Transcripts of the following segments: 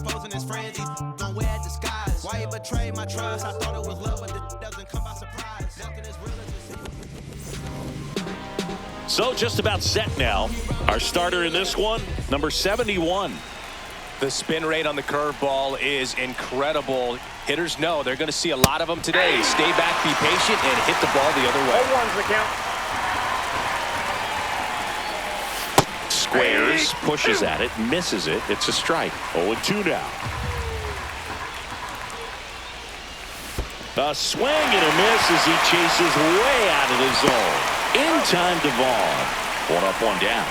exposing his friends. He's gonna wear a disguise. Why he betrayed my trust? I thought it was love, but this doesn't come by surprise. Nothing is real as So just about set now. Our starter in this one, number 71. The spin rate on the curveball is incredible. Hitters know they're going to see a lot of them today. Stay back, be patient, and hit the ball the other way. 0-1's the count. Squares, pushes at it, misses it. It's a strike. 0-2 now. A swing and a miss as he chases way out of the zone. In time to Vaughn. 1 up, 1 down.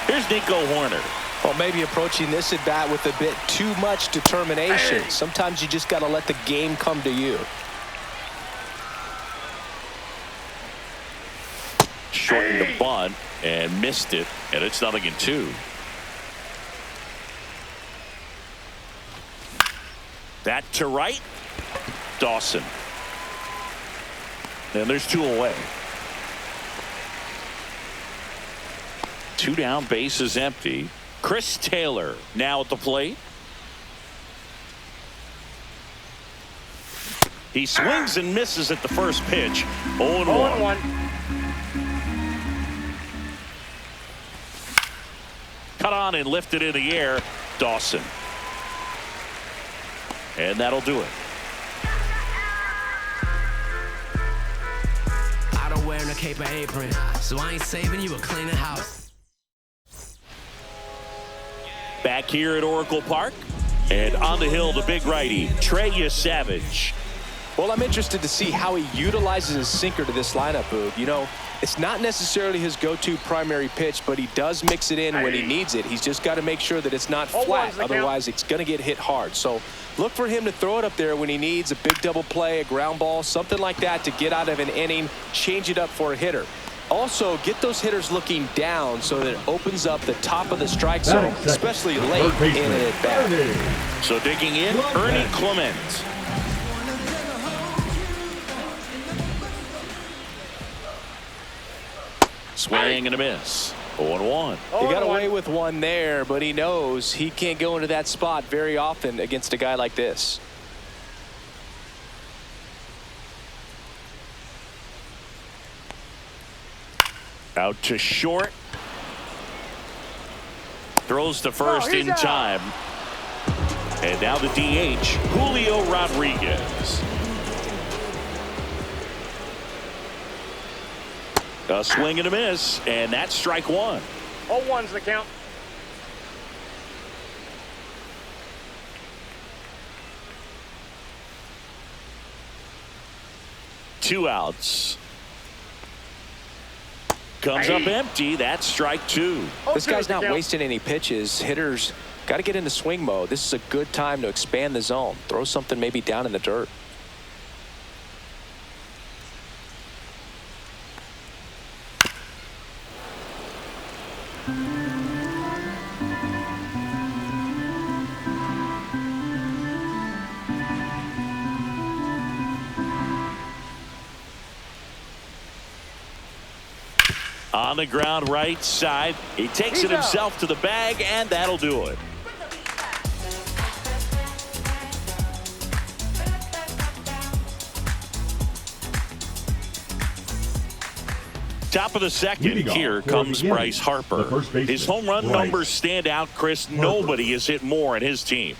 Here's Nico Horner. Well, maybe approaching this at bat with a bit too much determination. Sometimes you just got to let the game come to you. Shortened the bunt and missed it, and it's 0-2. That to right. Dawson. And there's 2 away. 2 down, base is empty. Chris Taylor now at the plate. He swings and misses at the first pitch. 0-1. Cut on and lifted in the air. Dawson. And that'll do it. I don't wear a cape or apron, so I ain't saving you a cleaning house. Back here at Oracle Park. And on the hill, the big righty, Trey Savage. Well, I'm interested to see how he utilizes his sinker to this lineup, Boog. You know, it's not necessarily his go-to primary pitch, but he does mix it in when he needs it. He's just got to make sure that it's not flat. Otherwise, it's going to get hit hard. So look for him to throw it up there when he needs a big double play, a ground ball, something like that to get out of an inning, change it up for a hitter. Also, get those hitters looking down so that it opens up the top of the strike zone, especially late in an at-bat. So digging in, Ernie Clement. Swing and a miss. 0-1. He got away with one there, but he knows he can't go into that spot very often against a guy like this. Out to short. Throws to first in time. And now the DH, Julio Rodriguez. A swing and a miss, and that's strike 1. 0-1's the count. Two outs. Comes up empty. That's strike 2. This guy's not wasting any pitches. Hitters got to get into swing mode. This is a good time to expand the zone. Throw something maybe down in the dirt. On the ground right side. He takes it himself to the bag, and that'll do it. Top of the second, here comes Bryce Harper. His home run numbers stand out, Chris. Nobody has hit more in his team.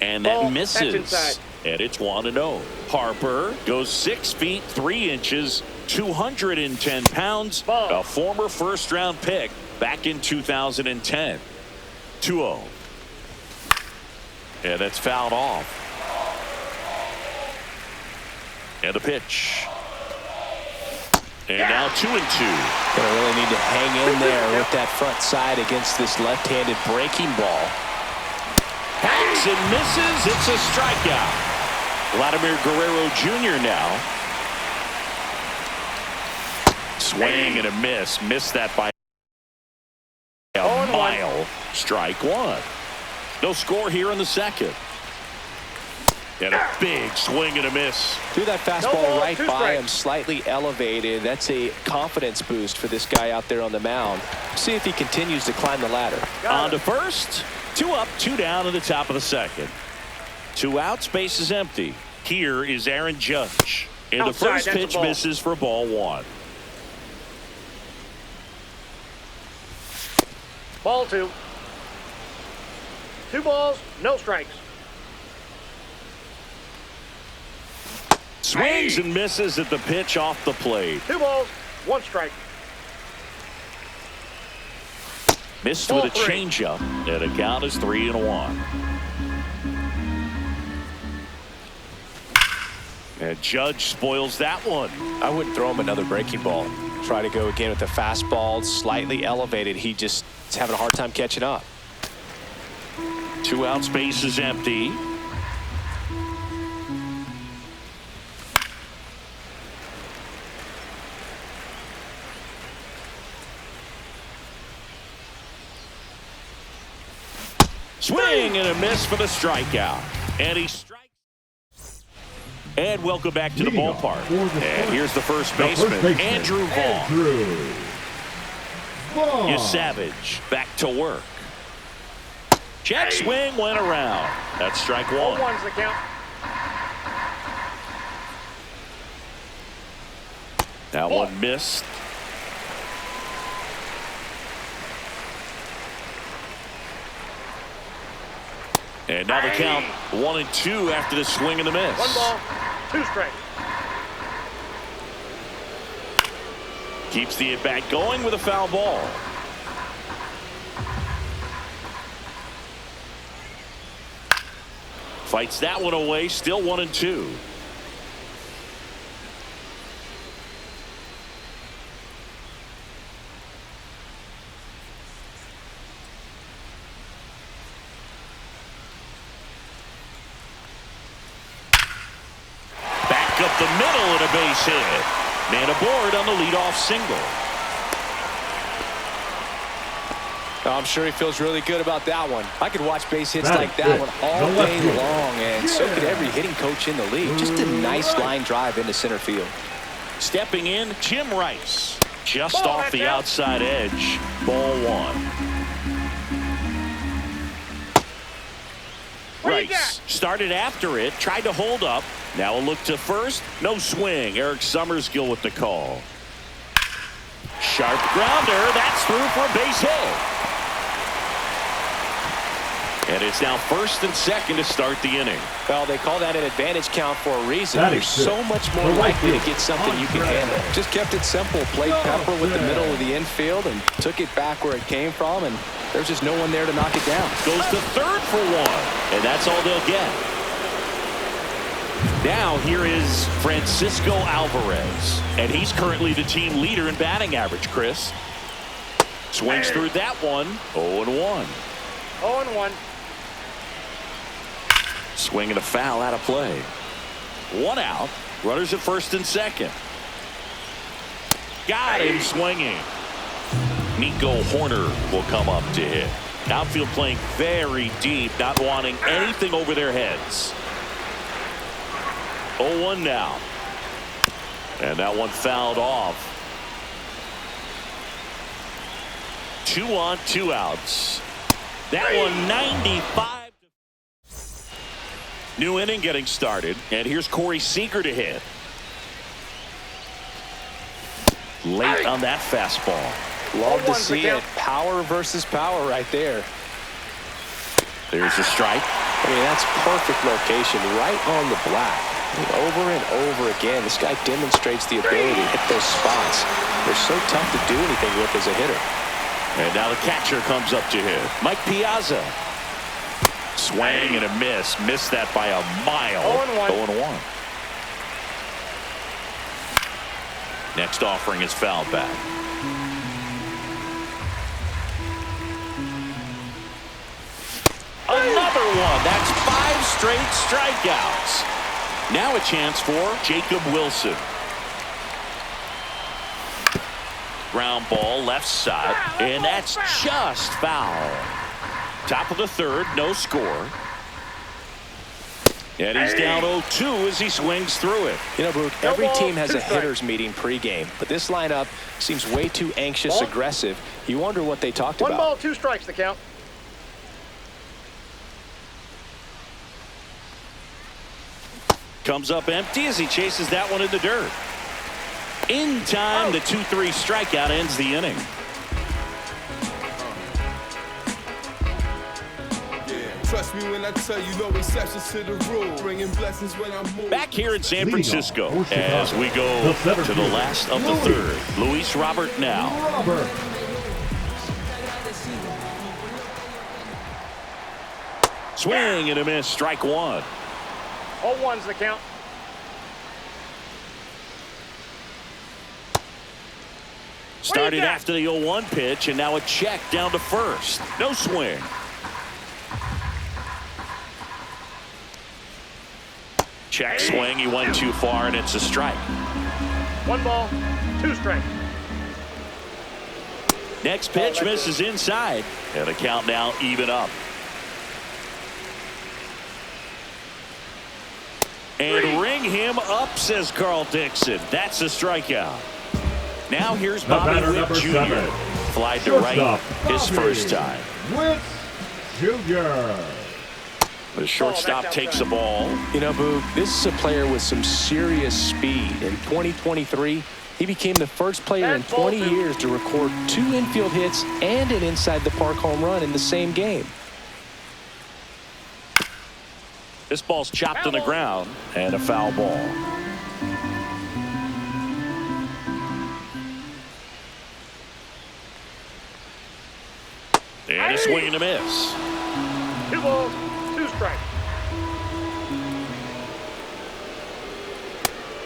And that misses. And it's 1-0. Harper goes 6 feet 3 inches, 210 pounds, a former first-round pick back in 2010. 2-0. And that's fouled off. And the pitch. And now 2-2. Gonna really need to hang in there with that front side against this left-handed breaking ball. Hangs and misses. It's a strikeout. Vladimir Guerrero Jr. now. Swing and a miss. Missed that by a mile. Strike 1. No score here in the second. And a big swing and a miss. Threw that fastball right by him, slightly elevated. That's a confidence boost for this guy out there on the mound. See if he continues to climb the ladder. On to first. 2 up, 2 down in the top of the second. 2 outs, base is empty. Here is Aaron Judge. And the first pitch misses for ball 1. Ball 2. 2 balls, no strikes. Swings and misses at the pitch off the plate. 2 balls, 1 strike. Missed with a changeup, and a count is 3-1. And Judge spoils that one. I wouldn't throw him another breaking ball. Try to go again with the fastball, slightly elevated. He just is having a hard time catching up. 2 outs, base is empty. Swing and a miss for the strikeout. And he strikes. And welcome back to the ballpark. And here's the first baseman, Andrew Vaughn. Savage back to work. Check swing went around. That's strike 1. 1's the count. That one missed. And now the count 1-2 after the swing and the miss. 1 ball, 2 strikes. Keeps the at-bat going with a foul ball. Fights that one away, still 1-2. Back up the middle and a base hit. Man aboard on the leadoff single. I'm sure he feels really good about that one. I could watch base hits like that one all day long, and so could every hitting coach in the league. Just a nice line drive into center field. Stepping in, Jim Rice. Just off the outside edge. Ball 1. Rice started after it, tried to hold up. Now a look to first. No swing. Eric Summerskill with the call. Sharp grounder. That's through for a base hit. And it's now first and second to start the inning. Well, they call that an advantage count for a reason. You're so much more likely to get something you can handle. Just kept it simple. Played Pepper with the middle of the infield and took it back where it came from, and there's just no one there to knock it down. Goes to third for 1, and that's all they'll get. Now here is Francisco Alvarez, and he's currently the team leader in batting average, Chris. Swings through that one. 0-1. 0-1. Swing and a foul out of play. 1 out. Runners at first and second. Got him swinging. Nico Horner will come up to hit. Outfield playing very deep, not wanting anything over their heads. 0-1 now. And that one fouled off. 2 on, 2 outs. That one 95. New inning getting started, and here's Corey Seager to hit. Late on that fastball. Love to see it. Power versus power right there. There's a strike. I mean, that's perfect location, right on the black. I mean, over and over again, this guy demonstrates the ability to hit those spots. They're so tough to do anything with as a hitter. And now the catcher comes up to hit. Mike Piazza. Swing and a miss. Missed that by a mile. 0-1. Next offering is fouled back. Another one. That's 5 straight strikeouts. Now a chance for Jacob Wilson. Ground ball left side, and that's just foul. Top of the third, no score. And he's down 0-2 as he swings through it. You know, Brooke, every team has a hitters meeting pregame, but this lineup seems way too anxious, aggressive. You wonder what they talked about. 1 ball, 2 strikes the count. Comes up empty as he chases that one in the dirt. In time, the 2-3 strikeout ends the inning. Trust me when I tell you, no exceptions to the rule. Bringing blessings when I'm moving. Back here in San Francisco as we go to the last of the third. Luis Robert now. Swing and a miss, strike one. 0-1's the count. Started after the 0-1 pitch, and now a check down to first. No swing. Check swing, he went too far, and it's a strike. 1 ball, 2 strikes. Next pitch misses inside, and the count now even up. And ring him up, says Carl Dixon. That's a strikeout. Now here's Bobby Witt Jr. Flied to right his first time. Witt Jr. The shortstop takes the ball. You know, Boog, this is a player with some serious speed. In 2023, he became the first player in 20 years to record 2 infield hits and an inside-the-park home run in the same game. This ball's chopped on the ground, and a foul ball. And a swing and a miss. 2 balls, 2 strikes.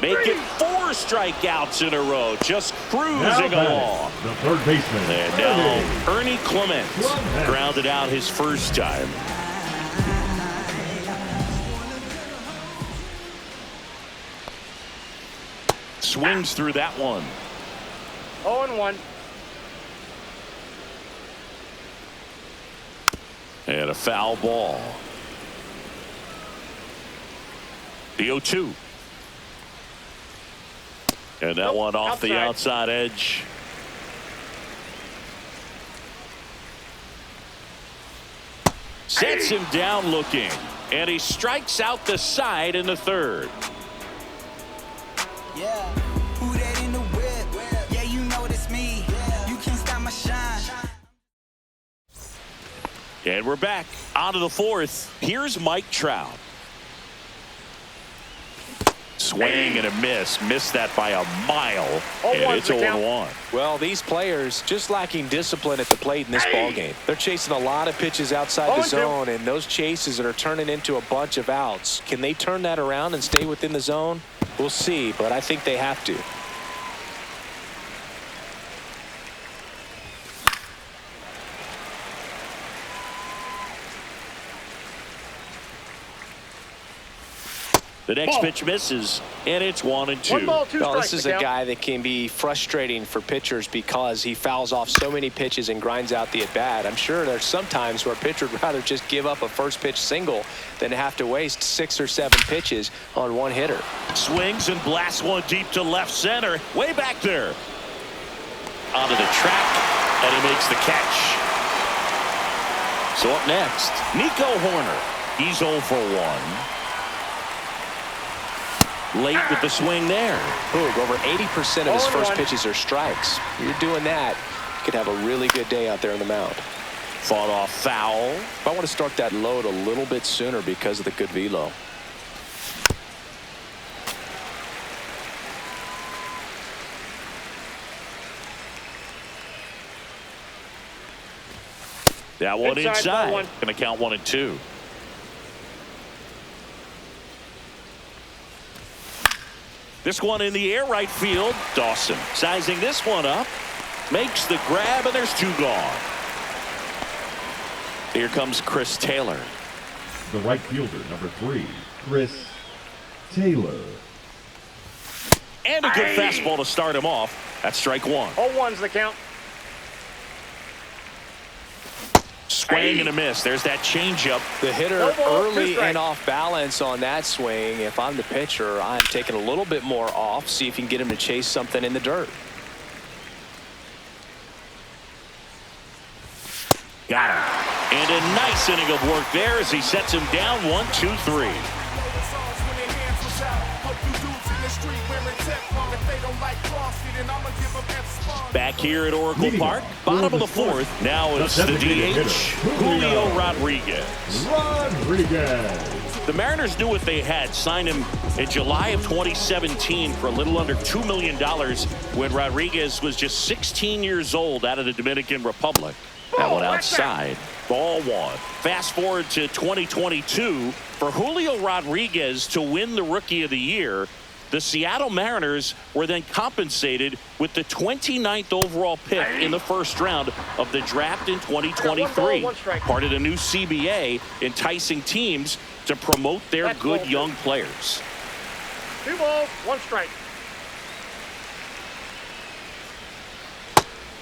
Make it 4 strikeouts in a row, just cruising along. The third baseman. And now Ernie Clement grounded out his first time. Swings through that one. 0-1. And a foul ball. The 0-2. And that one off the outside edge. Sets him down looking. And he strikes out the side in the third. Yeah, who that in the whip? Yeah, you know it's me. You can't stop my shine. And we're back on to the fourth. Here's Mike Trout. Swing and a miss. Missed that by a mile. And it's 0-1. Well, these players just lacking discipline at the plate in this ballgame. They're chasing a lot of pitches outside the zone, and those chases that are turning into a bunch of outs. Can they turn that around and stay within the zone? We'll see, but I think they have to. The next pitch misses, and it's 1-2. 1 ball, 2 strikes. Well, this is a guy that can be frustrating for pitchers because he fouls off so many pitches and grinds out the at-bat. I'm sure there's some times where a pitcher would rather just give up a first-pitch single than have to waste 6 or 7 pitches on one hitter. Swings and blasts one deep to left center. Way back there. Onto the track, and he makes the catch. So up next, Nico Horner. He's 0 for 1. Late with the swing there. Boog, over 80% of his first pitches are strikes. You're doing that, you could have a really good day out there on the mound. Fought off foul. I want to start that load a little bit sooner because of the good velo. That one inside. Going to count 1-2. This one in the air right field. Dawson sizing this one up. Makes the grab, and there's 2 gone. Here comes Chris Taylor. The right fielder, number 3, Chris Taylor. And a good fastball to start him off. That's strike 1. 0-1's the count. Swing and a miss. There's that changeup. The hitter No ball, early 2 strikes. and off balance on that swing. If I'm the pitcher, I'm taking a little bit more off, see if you can get him to chase something in the dirt. Got him. And a nice inning of work there as he sets him down 1, 2, 3. Back here at Oracle Leading Park, off bottom of the for the fourth. Now the it's the designated DH, hitter, Julio Rodriguez. Rodriguez. The Mariners knew what they had. Signed him in July of 2017 for a little under $2 million when Rodriguez was just 16 years old out of the Dominican Republic. That one outside. Ball 1. Fast forward to 2022. For Julio Rodriguez to win the Rookie of the Year, the Seattle Mariners were then compensated with the 29th overall pick in the first round of the draft in 2023. Part of the new CBA, enticing teams to promote their good young players. 2 balls, 1 strike.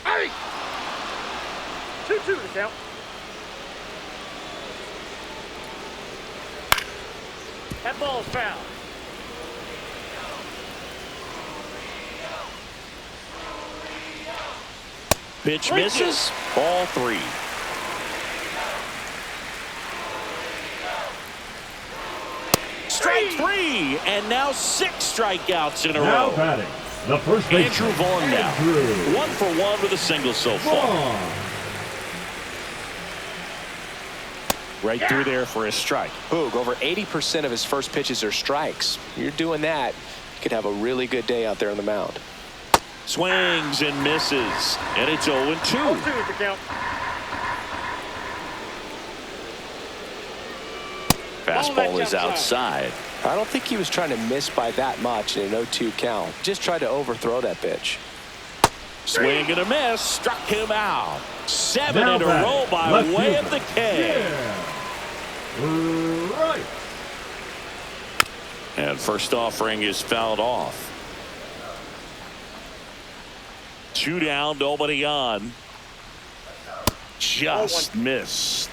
Hey! 2-2 to count. That ball's foul. Pitch misses. Ball 3. Strike 3, and now 6 strikeouts in a Now row. batting, the first baseman, Andrew Vaughn now. Andrew 1 for 1 with a single so far. Vaughn. Right through there for a strike. Boog, over 80% of his first pitches are strikes. You're doing that, you could have a really good day out there on the mound. Swings and misses, and it's 0-2. 2 to count. Fastball is outside. I don't think he was trying to miss by that much in an 0-2 count. Just tried to overthrow that pitch. Swing and a miss, struck him out. 7 Now in a batting, row by left way fielder, of the K. Yeah. Right. And first offering is fouled off. 2 down, nobody on. Just missed.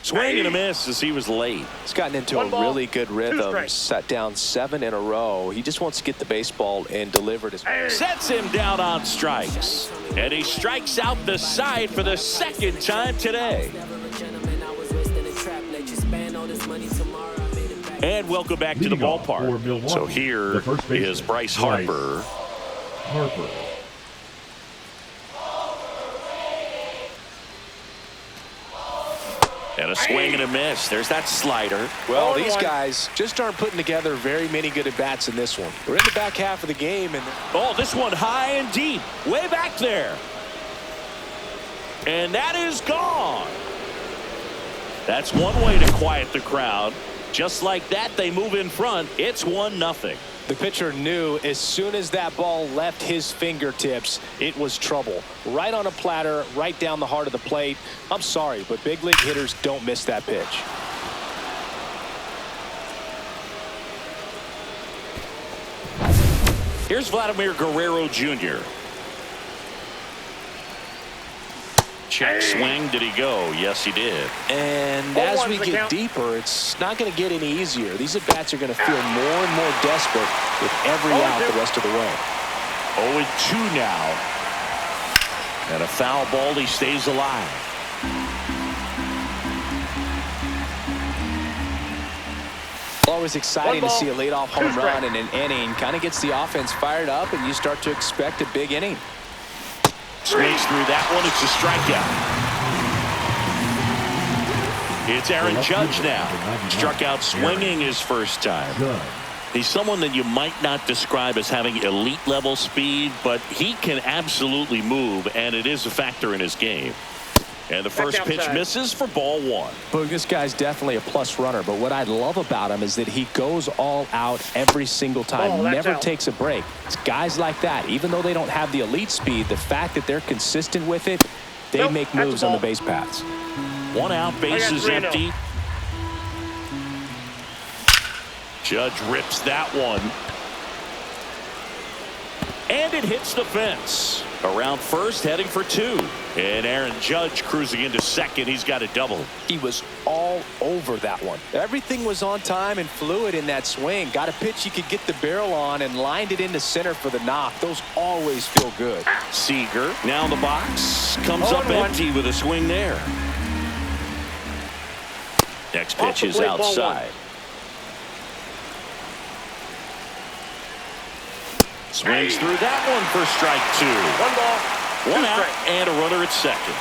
Swing and a miss as he was late. He's gotten into 1 a ball, really good 2 rhythm. strikes. Sat down 7 in a row. He just wants to get the baseball and deliver it. Sets him down on strikes. And he strikes out the side for the second time today. And welcome back to the Leading off for ballpark. Milwaukee, So here the first baseman, is Bryce Harper. Harper. And a swing and a miss. There's that slider. Well, 0-1. these guys just aren't putting together very many good at-bats in this one. We're in the back half of the game, and Oh, this one high and deep. Way back there. And that is gone. That's one way to quiet the crowd. Just like that, they move in front. It's 1-0. the pitcher knew as soon as that ball left his fingertips, it was trouble. Right on a platter, right down the heart of the plate. I'm sorry, but big league hitters don't miss that pitch. Here's Vladimir Guerrero Jr. Check swing. Did he go? Yes, he did. And Oh, as one's we the get count. deeper, it's not going to get any easier. These at-bats are going to feel more and more desperate with every out the rest of the way. 0-2 now. And a foul ball. He stays alive. Always exciting to ball, see a leadoff home 2 strikes. run in an inning. Kind of gets the offense fired up, and you start to expect a big inning. Swings through that one. It's a strikeout. It's Aaron Judge now. Struck out swinging his first time. Judge. He's someone that you might not describe as having elite level speed, but he can absolutely move, and it is a factor in his game. And the first pitch outside. misses for ball one. But this guy's definitely a plus runner, but what I love about him is that he goes all out every single time, Oh, that's never out. takes a break. It's guys like that, even though they don't have the elite speed, the fact that they're consistent with it, they Nope, make that's a moves on the ball. base paths. One out, base is 3-0. empty. Judge rips that one. And it hits the fence. Around first, heading for 2. And Aaron Judge cruising into second. He's got a double. He was all over that one. Everything was on time and fluid in that swing. Got a pitch you could get the barrel on and lined it into center for the knock. Those always feel good. Seager now in the box. Comes up empty with a swing there. Next pitch is outside. Swings through that one for strike 2. 1 ball, 1 2 out strikes. and a runner at second.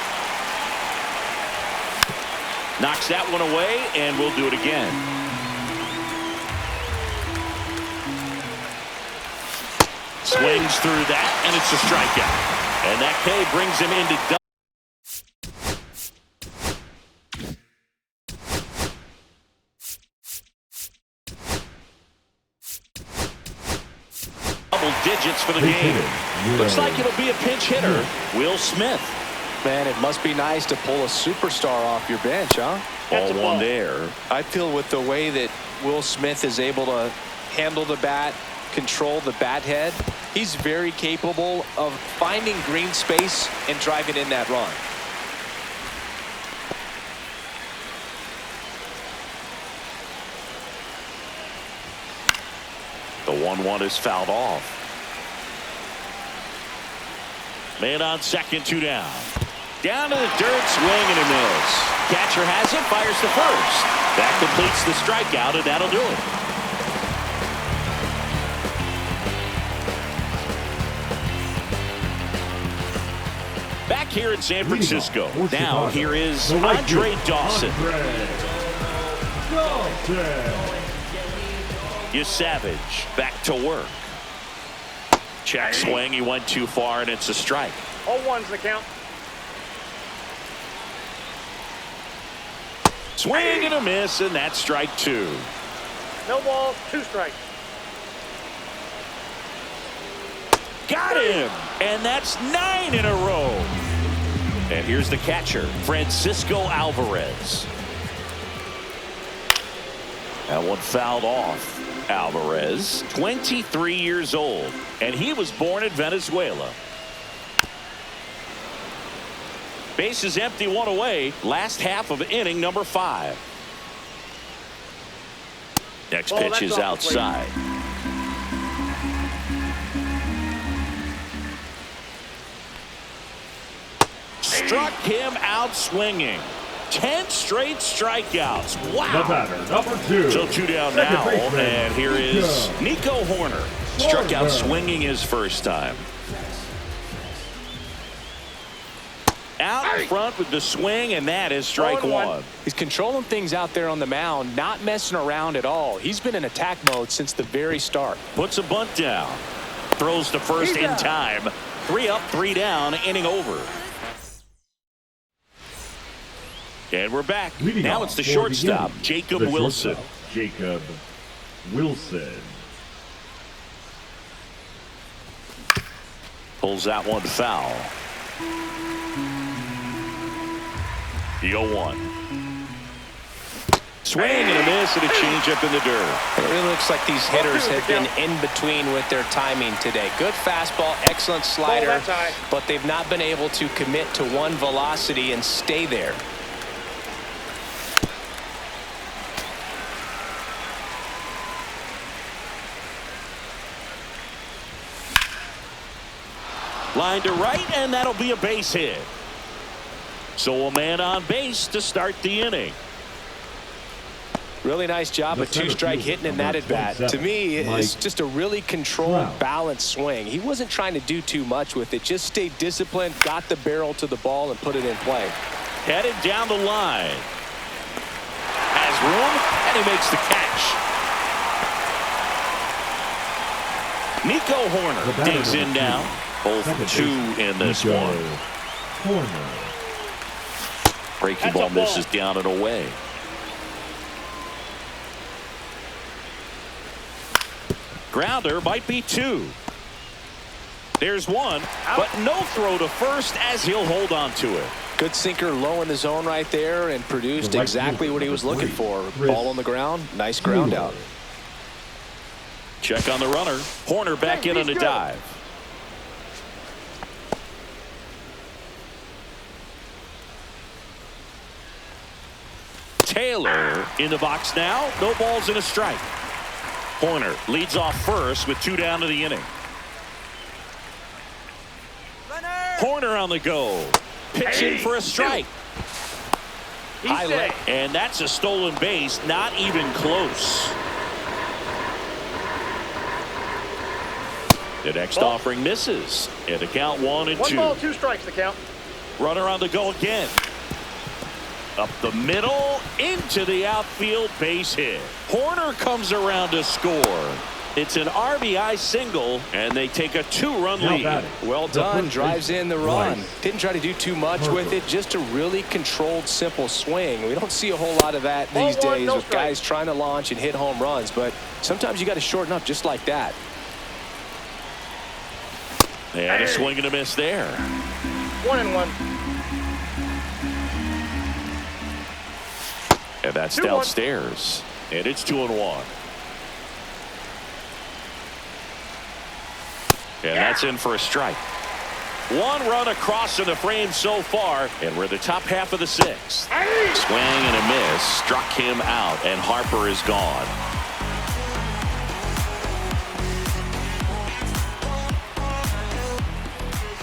Knocks that one away, and we'll do it again. Swings through that, and it's a strikeout. And that K brings him into double digits for the game. Looks like it'll be a pinch hitter, Will Smith. Man, it must be nice to pull a superstar off your bench, huh? All one there. I feel with the way that Will Smith is able to handle the bat, control the bat head, he's very capable of finding green space and driving in that run. The 1-1 is fouled off. Man on second, 2 down. Down to the dirt, swing and a miss. Catcher has it, fires to first. That completes the strikeout, and that'll do it. Back here in San Francisco. Now here is Andre Dawson. Savage back to work. Check swing. He went too far, and it's a strike. 0-1's the count. Swing and a miss, and that's strike 2. No balls, 2 strikes. Got him, and that's 9 in a row. And here's the catcher, Francisco Alvarez. That one fouled off. Alvarez, 23 years old, and he was born in Venezuela. Base is empty, 1 away. Last half of inning number 5. Next pitch is outside. Struck him out swinging. 10 straight strikeouts. Wow. The batter, number 2. So 2 down now, and here is Nico Horner. Struck out swinging his first time. Out in front with the swing, and that is strike 1. He's controlling things out there on the mound, not messing around at all. He's been in attack mode since the very start. Puts a bunt down. Throws to first in time. 3 up, 3 down, inning over. And we're back. Now it's the shortstop, Jacob Wilson. Jacob Wilson. Pulls that one foul. The 0-1. Swing and a miss and a changeup in the dirt. It really looks like these hitters have been in between with their timing today. Good fastball, excellent slider, but they've not been able to commit to one velocity and stay there. Line to right, and that'll be a base hit. So a man on base to start the inning. Really nice job of 2-strike hitting in that at bat. To me, it's just a really controlled, balanced swing. He wasn't trying to do too much with it. Just stayed disciplined, got the barrel to the ball, and put it in play. Headed down the line. Has room, and he makes the catch. Nico Horner digs in now. 0-2 in this one. Breaking ball misses down and away. Grounder might be 2. There's 1, but no throw to first as he'll hold on to it. Good sinker low in the zone right there and produced exactly what he was looking for. Ball on the ground, nice ground out. Check on the runner. Horner back in on a dive. Taylor in the box now. No balls and a strike. Horner leads off first with 2 down to the inning. Horner on the go. Pitching for a strike. Highlight. And that's a stolen base. Not even close. The next offering misses. And the count 1-2. 1 ball, 2 strikes the count. Runner on the go again. Up the middle, into the outfield, base hit. Horner comes around to score. It's an RBI single, and they take a 2-run lead. Well done. Drives in the run. Didn't try to do too much with it. Just a really controlled, simple swing. We don't see a whole lot of that these days with guys trying to launch and hit home runs, but sometimes you got to shorten up just like that. And a swing and a miss there. 1-1. And that's downstairs. And it's 2-1. And that's in for a strike. 1 run across in the frame so far, and we're the top half of the 6th. Swing and a miss. Struck him out, and Harper is gone.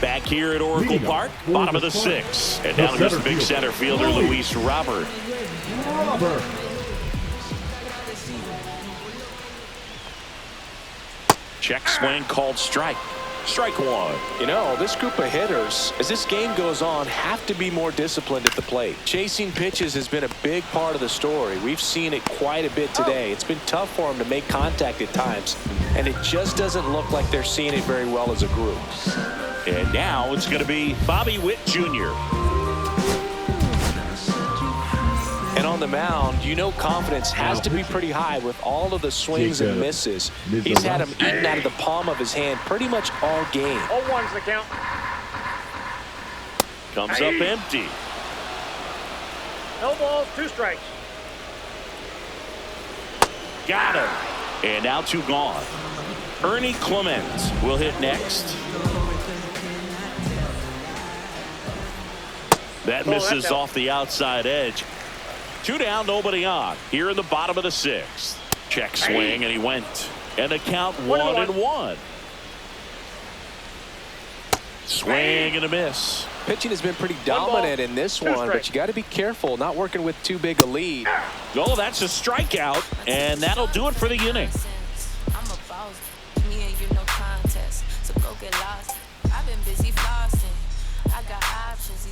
Back here at Oracle Park, bottom of the 6th. And now here's the big center fielder, Luis Robert. Check swing called strike. Strike 1. You know, this group of hitters, as this game goes on, have to be more disciplined at the plate. Chasing pitches has been a big part of the story. We've seen it quite a bit today. It's been tough for them to make contact at times, and it just doesn't look like they're seeing it very well as a group. And now it's going to be Bobby Witt Jr. And on the mound, you know confidence has to be pretty high with all of the swings and misses. He's had them eaten out of the palm of his hand pretty much all game. 0-1's the count. Comes up empty. No balls, 2 strikes. Got him. And now 2 gone. Ernie Clement will hit next. That misses off the outside edge. 2 down, nobody on. Here in the bottom of the 6th. Check swing, and he went. And the count 1-1. Swing and a miss. Pitching has been pretty dominant in this one, but you got to be careful not working with too big a lead. Oh, that's a strikeout, and that'll do it for the inning. I'm a boss. Me and you no contest. So go get lost. I've been busy flossing. I got options.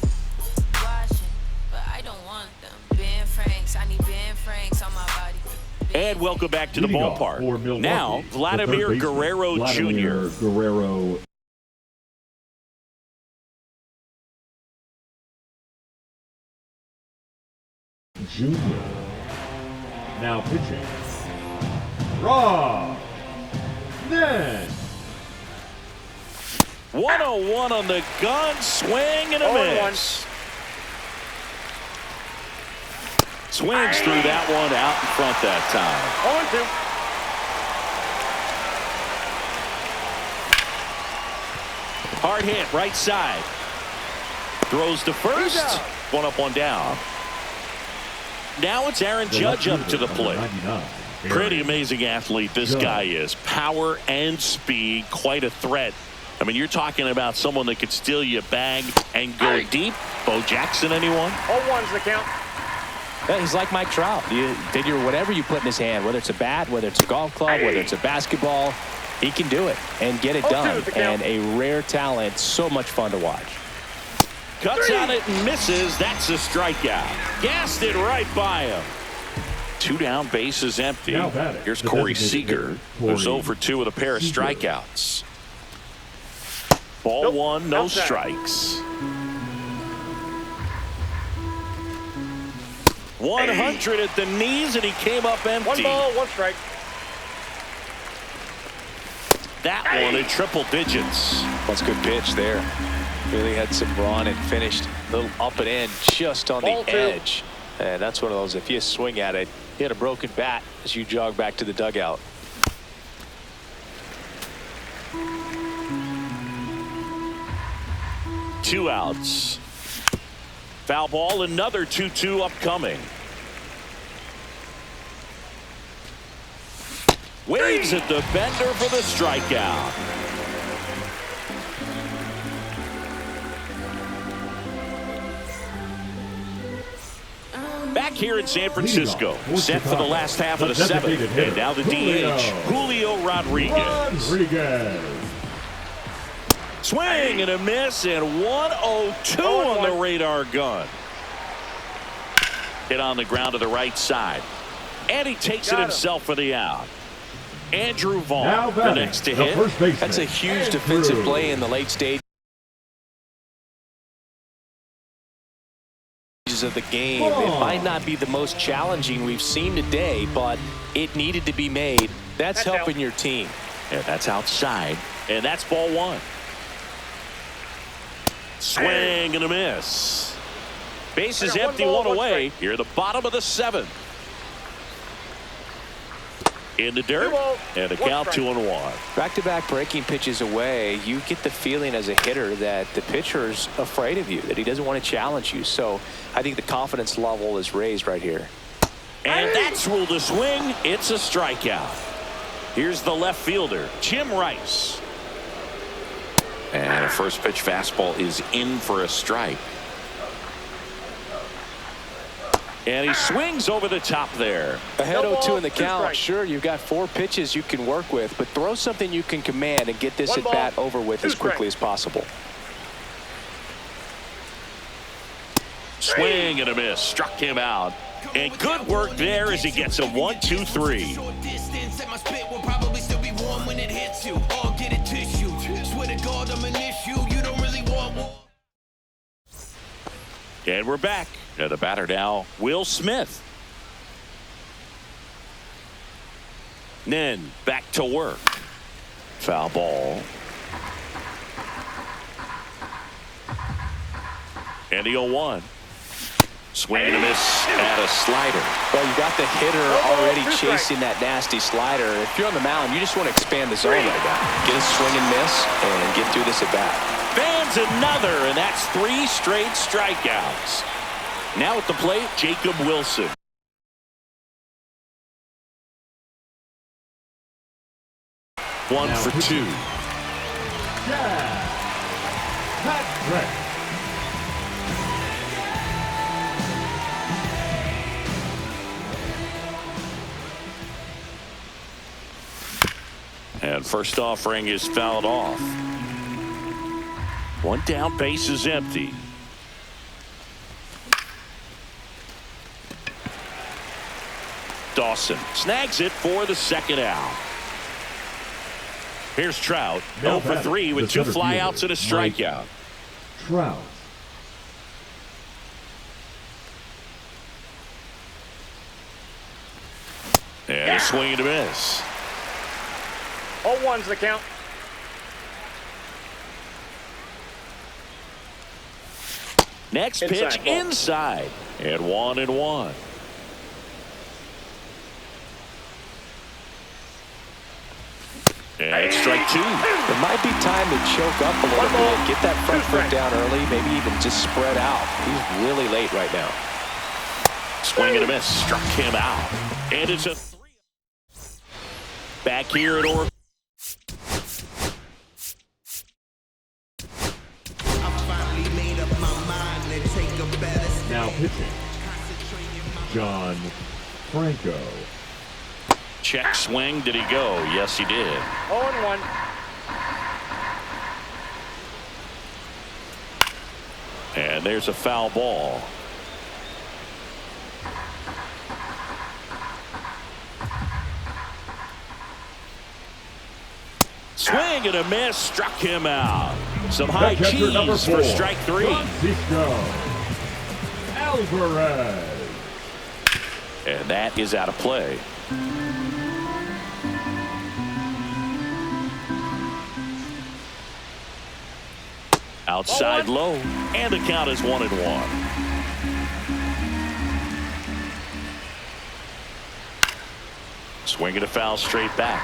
Watching, but I don't want them. Ben Franks, I need Ben Franks on my body. And welcome back to the ballpark. Now, Vladimir Guerrero Jr. Guerrero Jr. Now pitching. Rob Nen. 101 on the gun, swing and a miss. Swings through that one out in front that time. 0-2. Hard hit, right side. Throws to first. 1 up, 1 down. Now it's Aaron Judge up to the plate. Pretty amazing athlete this guy is. Power and speed, quite a threat. I mean, you're talking about someone that could steal you a bag and go deep. Bo Jackson, anyone? 0-1's the count. Yeah, he's like Mike Trout. You figure whatever you put in his hand, whether it's a bat, whether it's a golf club, whether it's a basketball, he can do it and get it done. And a rare talent, so much fun to watch. Cuts on it and misses. That's a strikeout. Gassed it right by him. 2 down, bases empty. Here's Corey Seager, who's 0 for 2 with a pair of strikeouts. Ball 1, no strikes. 100 at the knees, and he came up empty. 1 ball, 1 strike. That one in triple digits. That's a good pitch there. Really had some run and finished a little up and in just on the edge. And that's one of those, if you swing at it, you had a broken bat as you jog back to the dugout. Two outs. Foul ball, another 2-2 upcoming. Waves at the bender for the strikeout. Back here in San Francisco, set for the last half of the seventh. And now the DH, Julio Rodriguez. Swing and a miss, and 102 on the radar gun. Hit on the ground to the right side. And he takes it himself for the out. Andrew Vaughn, the next to hit. That's a huge defensive play in the late stage of the game. It might not be the most challenging we've seen today, but it needed to be made. That's helping your team. And that's outside. And that's ball one. Swing and a miss. Base is empty, one away. Here at the bottom of the seventh. In the dirt, and a count 2-1. Back-to-back breaking pitches away, you get the feeling as a hitter that the pitcher's afraid of you, that he doesn't want to challenge you. So I think the confidence level is raised right here. And that's ruled a swing. It's a strikeout. Here's the left fielder, Jim Rice. And a first pitch fastball is in for a strike. And he swings over the top there. Ahead 0-2 in the count. Sure, you've got 4 pitches you can work with, but throw something you can command and get this at bat over with as quickly as possible. Swing and a miss. Struck him out. And good work there as he gets a 1-2-3. And we're back. And the batter now, Will Smith. Then back to work. Foul ball. And the 0-1. Swing and a miss at a slider. Well, you got the hitter already chasing that nasty slider. If you're on the mound, you just want to expand the zone right now. Get a swing and miss and get through this at bat. Fans another, and that's 3 straight strikeouts. Now at the plate, Jacob Wilson. One for 2. Patrick. And first offering is fouled off. 1 down, base is empty. Dawson snags it for the second out. Here's Trout, 0 for 3 with 2 flyouts and a strikeout. Trout. And a swing and a miss. 0-1's the count. Next pitch inside. And 1-1. And it's strike 2. It might be time to choke up a little bit, get that front foot down early, maybe even just spread out. He's really late right now. Swing and a miss, struck him out. And it's a 3. Back here at Oregon. Now pitching, John Franco. Check swing. Did he go? Yes, he did. 0-1. And there's a foul ball. Swing and a miss, struck him out. Some high cheese for strike 3. Francisco Alvarez. And that is out of play. Outside low, and the count is 1-1. Swinging a foul straight back.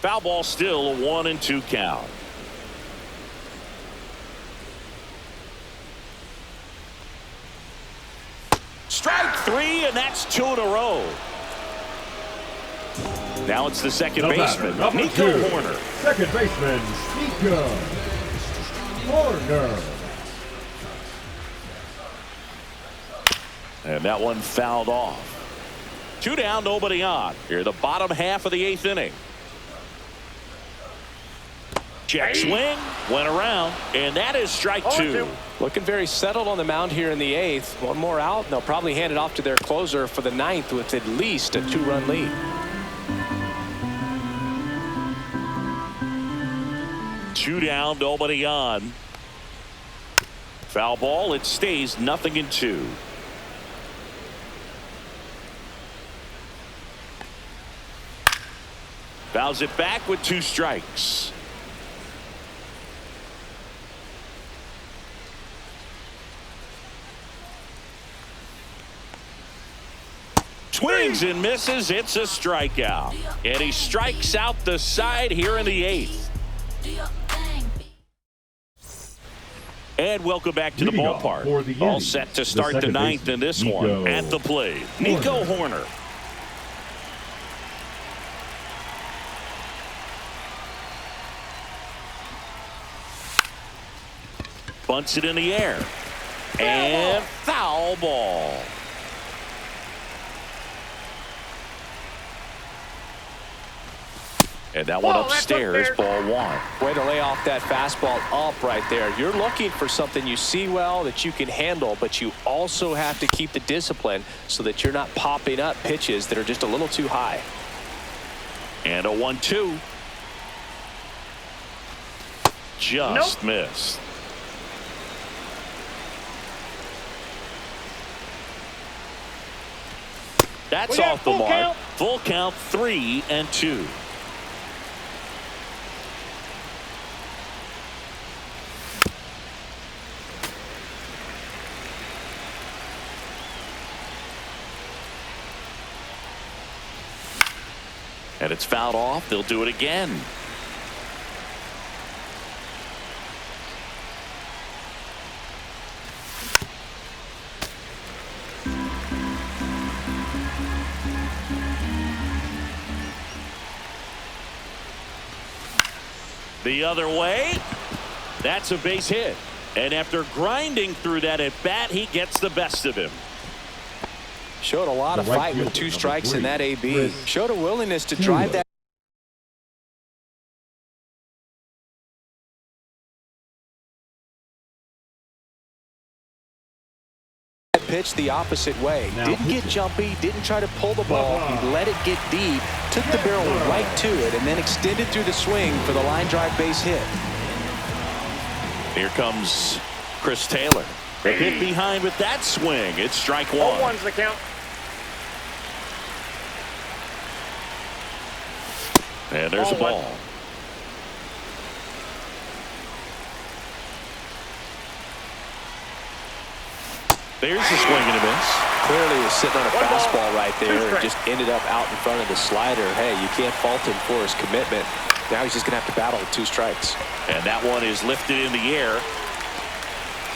Foul ball, still a 1-2 count. Strike three, and that's 2 in a row. Now it's the second baseman, Nico Horner. Second baseman, Nico Horner. And that one fouled off. 2 down, nobody on. Here, the bottom half of the 8th inning. Check swing, went around, and that is strike 2. Looking very settled on the mound here in the 8th. One more out, and they'll probably hand it off to their closer for the 9th with at least a 2-run lead. Two down, nobody on. Foul ball, it stays 0-2. Fouls it back with 2 strikes. Swings and misses. It's a strikeout. And he strikes out the side here in the 8th. And welcome back to the ballpark. All set to start the 9th in this one. At the plate, Nico Horner. Bunts it in the air. And foul ball. And that one upstairs, ball 1. Way to lay off that fastball up right there. You're looking for something you see well that you can handle, but you also have to keep the discipline so that you're not popping up pitches that are just a little too high. And a 1-2. Just missed. That's off the mark. Count. Full count, 3-2. And it's fouled off. They'll do it again. The other way. That's a base hit. And after grinding through that at bat, he gets the best of him. Showed a lot of fight with 2 strikes in that AB. Showed a willingness to drive that pitch the opposite way. Didn't get jumpy, didn't try to pull the ball. He let it get deep, took the barrel right to it, and then extended through the swing for the line drive base hit. Here comes Chris Taylor. The hit behind with that swing. It's strike 1. 0-1's the count. And there's a ball. There's a swing and a miss. Clearly was sitting on a fastball right there and just ended up out in front of the slider. Hey, you can't fault him for his commitment. Now he's just going to have to battle with 2 strikes. And that one is lifted in the air.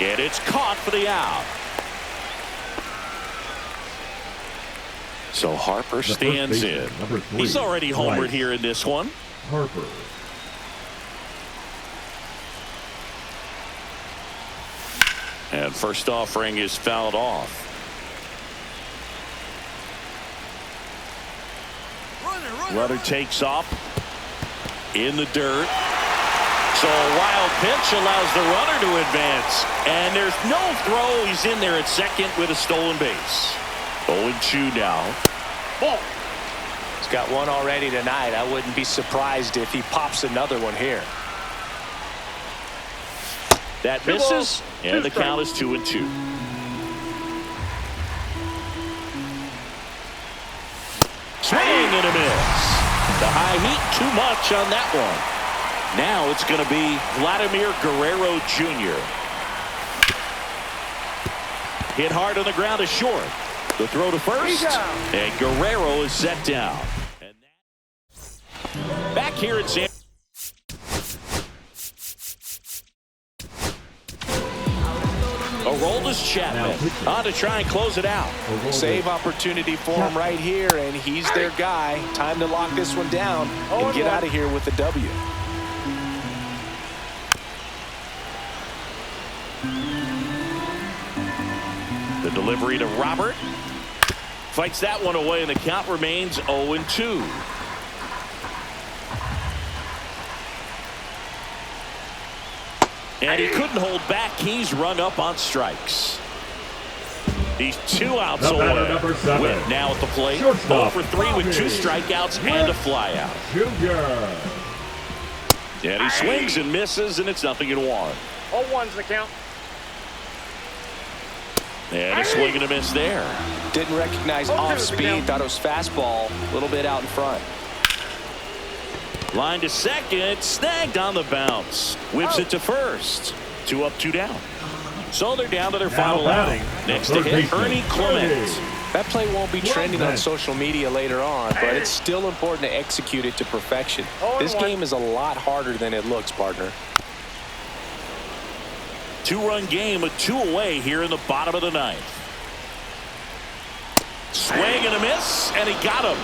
And it's caught for the out. So Harper stands in. He's already homered here in this one. Harper. And first offering is fouled off. Runner takes off in the dirt. So a wild pitch allows the runner to advance. And there's no throw. He's in there at second with a stolen base. 0-2 now. Ball. He's got one already tonight. I wouldn't be surprised if he pops another one here. That misses, and the count is 2-2. Swing and a miss. The high heat, too much on that one. Now it's going to be Vladimir Guerrero Jr. Hit hard on the ground is short. The throw to first, and Guerrero is set down. And back here in San A roll Aroldis Chapman on to try and close it out. Save opportunity for him right here, and he's their guy. Time to lock this one down and get out of here with the W. The delivery to Robert. Fights that one away, and the count remains 0-2. And he couldn't hold back. He's rung up on strikes. He's 2 outs away. Witt now at the plate. 0 for 3 with 2 strikeouts and a flyout. And he swings and misses, and it's 0-1. 0-1's the count. And a swing and a miss there. Didn't recognize off speed. Thought it was fastball. A little bit out in front. Line to second. Snagged on the bounce. Whips it to first. 2 up, 2 down. So they're down to their final outing. Next to hit, Ernie Clement. That play won't be trending on social media later on, but it's still important to execute it to perfection. This game is a lot harder than it looks, partner. 2-run game with 2 away here in the bottom of the 9th. Swing and a miss, and he got him.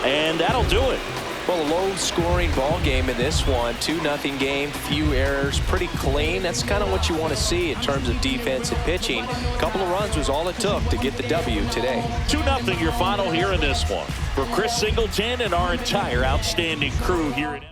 And that'll do it. Well, a low-scoring ball game in this one. 2-0 game, few errors, pretty clean. That's kind of what you want to see in terms of defense and pitching. A couple of runs was all it took to get the W today. 2-0 your final here in this one. For Chris Singleton and our entire outstanding crew here at